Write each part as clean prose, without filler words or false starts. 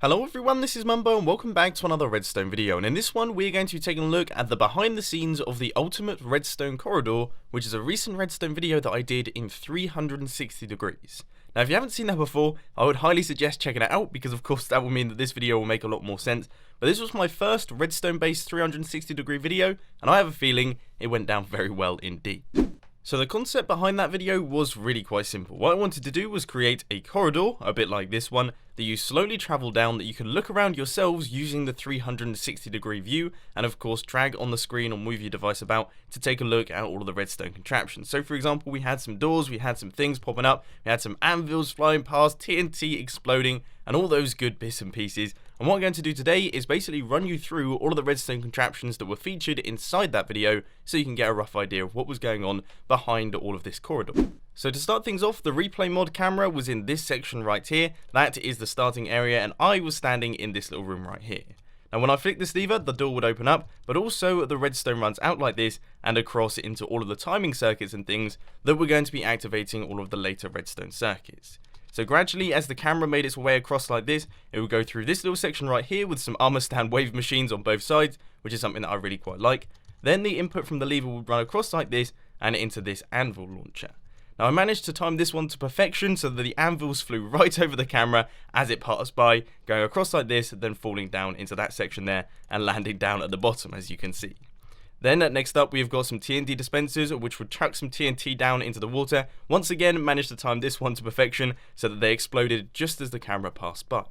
Hello everyone, this is Mumbo and welcome back to another Redstone video, and in this one we're going to be taking a look at the behind the scenes of the ultimate Redstone corridor, which is a recent Redstone video that I did in 360 degrees. Now if you haven't seen that before, I would highly suggest checking it out because of course that will mean that this video will make a lot more sense, but this was my first Redstone based 360 degree video and I have a feeling it went down very well indeed. So the concept behind that video was really quite simple. What I wanted to do was create a corridor, a bit like this one, that you slowly travel down that you can look around yourselves using the 360 degree view and of course drag on the screen or move your device about to take a look at all of the redstone contraptions. So for example, we had some doors, we had some things popping up, we had some anvils flying past, TNT exploding and all those good bits and pieces. And what I'm going to do today is basically run you through all of the redstone contraptions that were featured inside that video so you can get a rough idea of what was going on behind all of this corridor. So to start things off, the replay mod camera was in this section right here. That is the starting area and I was standing in this little room right here. Now when I flick this lever, the door would open up, but also the redstone runs out like this and across into all of the timing circuits and things that we're going to be activating all of the later redstone circuits. So gradually, as the camera made its way across like this, it would go through this little section right here with some armor stand wave machines on both sides, which is something that I really quite like. Then the input from the lever would run across like this and into this anvil launcher. Now I managed to time this one to perfection so that the anvils flew right over the camera as it passed by, going across like this, then falling down into that section there and landing down at the bottom as you can see. Then next up we've got some TNT dispensers which would chuck some TNT down into the water. Once again managed to time this one to perfection so that they exploded just as the camera passed by.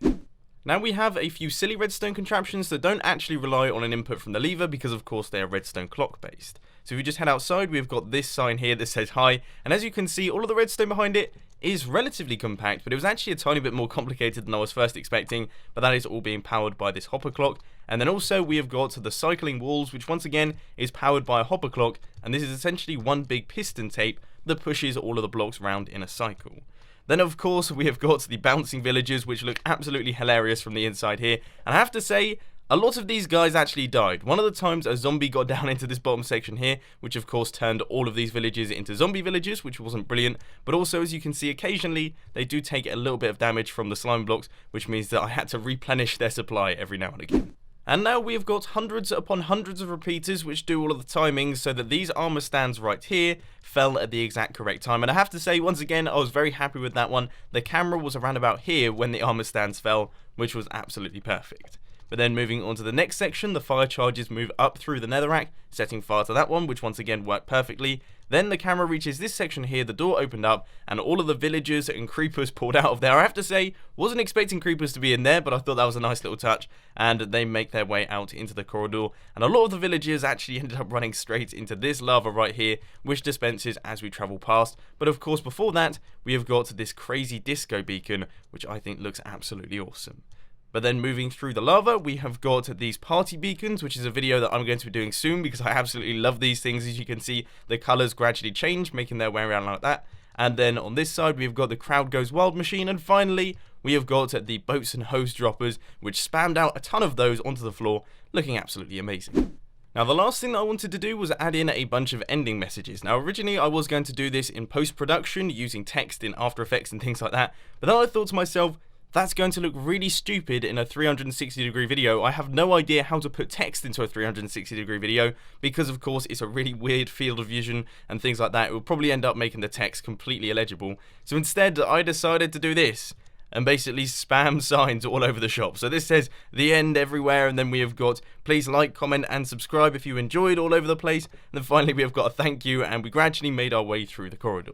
Now we have a few silly redstone contraptions that don't actually rely on an input from the lever because of course they are redstone clock based. So if you just head outside, we've got this sign here that says hi, and as you can see all of the redstone behind it is relatively compact, but it was actually a tiny bit more complicated than I was first expecting, but that is all being powered by this hopper clock. And then also we have got the cycling walls, which once again is powered by a hopper clock, and this is essentially one big piston tape that pushes all of the blocks around in a cycle. Then of course we have got the bouncing villagers, which look absolutely hilarious from the inside here, and I have to say, a lot of these guys actually died. One of the times a zombie got down into this bottom section here, which of course turned all of these villages into zombie villages, which wasn't brilliant, but also as you can see occasionally they do take a little bit of damage from the slime blocks, which means that I had to replenish their supply every now and again. And now we have got hundreds upon hundreds of repeaters which do all of the timings so that these armor stands right here fell at the exact correct time. And I have to say, once again, I was very happy with that one. The camera was around about here when the armor stands fell, which was absolutely perfect. But then moving on to the next section, the fire charges move up through the netherrack, setting fire to that one, which once again worked perfectly. Then the camera reaches this section here, the door opened up, and all of the villagers and creepers poured out of there. I have to say, wasn't expecting creepers to be in there, but I thought that was a nice little touch, and they make their way out into the corridor. And a lot of the villagers actually ended up running straight into this lava right here, which dispenses as we travel past. But of course, before that, we have got this crazy disco beacon, which I think looks absolutely awesome. But then moving through the lava, we have got these party beacons, which is a video that I'm going to be doing soon because I absolutely love these things. As you can see, the colors gradually change, making their way around like that. And then on this side, we've got the crowd goes wild machine. And finally, we have got the boats and hose droppers, which spammed out a ton of those onto the floor, looking absolutely amazing. Now the last thing that I wanted to do was add in a bunch of ending messages. Now originally I was going to do this in post-production using text in After Effects and things like that. But then I thought to myself, that's going to look really stupid in a 360 degree video. I have no idea how to put text into a 360 degree video because of course it's a really weird field of vision and things like that. It will probably end up making the text completely illegible. So instead I decided to do this and basically spam signs all over the shop. So this says the end everywhere, and then we have got please like, comment and subscribe if you enjoyed all over the place. And then finally we have got a thank you, and we gradually made our way through the corridor.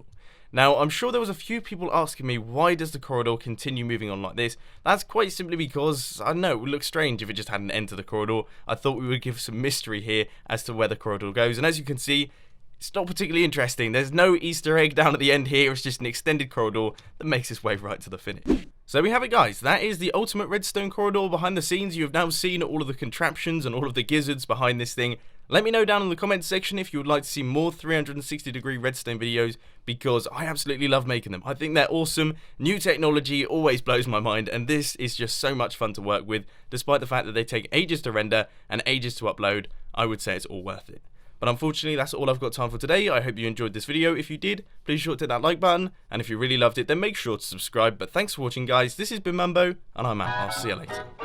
Now, I'm sure there was a few people asking me, why does the corridor continue moving on like this? That's quite simply because, I don't know, it would look strange if it just had an end to the corridor. I thought we would give some mystery here as to where the corridor goes, and as you can see, it's not particularly interesting. There's no Easter egg down at the end here, it's just an extended corridor that makes its way right to the finish. So we have it guys, that is the ultimate redstone corridor behind the scenes. You have now seen all of the contraptions and all of the gizzards behind this thing. Let me know down in the comments section if you would like to see more 360 degree redstone videos because I absolutely love making them. I think they're awesome. New technology always blows my mind and this is just so much fun to work with. Despite the fact that they take ages to render and ages to upload, I would say it's all worth it. But unfortunately, that's all I've got time for today. I hope you enjoyed this video. If you did, please sure to hit that like button, and if you really loved it, then make sure to subscribe. But thanks for watching, guys. This has been Mambo, and I'm out. I'll see you later.